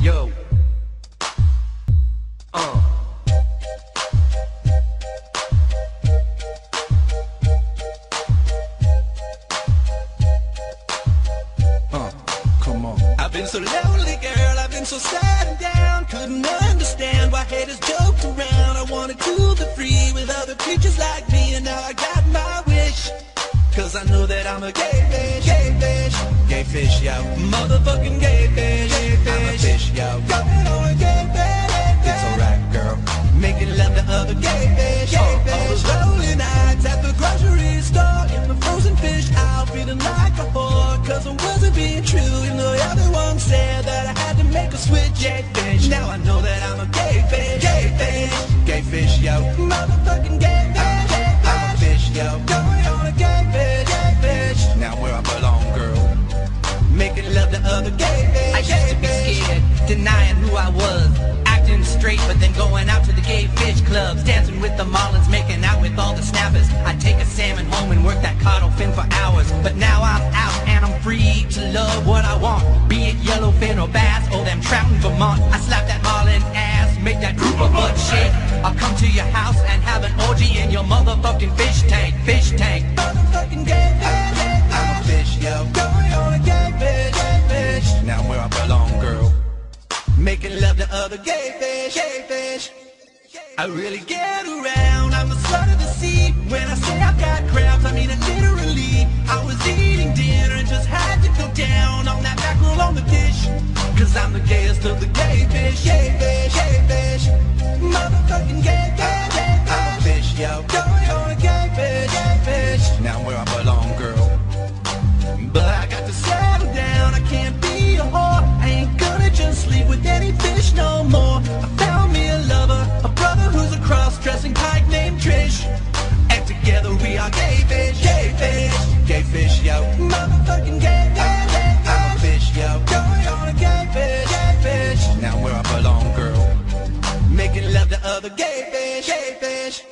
Yo. Come on. I've been so lonely, girl, I've been so sad and down. Couldn't understand why haters joked around. I wanted to be free with other creatures like me, and now I got my wish. Cause I know that I'm a gay fish, gay fish, yo. Motherfucking gay fish, I'm a fish, yo. Going on a gay fish, it's alright, girl. Making love to other gay fish, all those lonely nights at the grocery store, in the frozen fish aisle, feeling like a whore. Cause I wasn't being true, even though everyone said that I had to make a switch, gay fish. Now I know that I'm a gay fish, gay fish, yo. Motherfucking gay fish, I'm a fish, yo. Going on a gay fish, now where I belong, girl. Making love to other gay fish. I used to be scared, denying who I was, acting straight, but then going out to the gay fish clubs, dancing with the marlins, making out with all the snappers. I'd take a salmon home and work that caudal fin for hours. But now I'm out and I'm free to love what I want, be it yellowfin or bass or them trout in Vermont. I slap that marlin ass, make that grouper butt shake. I'll come to your house and have an orgy in your motherfucking fish tank, Motherfucking gay fish, I'm a fish, yo. Going on a gay fish, now where I belong, girl. Making love to other gay fish. I really get around, I'm the slut of the sea. When I say I've got crabs, I mean it literally. I was eating dinner and just had to go down on that mackerel on the dish. Cause I'm the gayest of the gay fish, Motherfucking gay fish, I'm a fish, yo. Going on a gay fish, now where I belong, girl. But I got to settle down, I can't be a whore. I ain't gonna just sleep with any fish no more. I found me a lover, a brother who's a cross-dressing pike named Trish. And together we are gay fish, yo. Motherfucking gay fish, I'm a fish, yo. Going on a gay fish, now where I belong, girl. Making love to other gay fish.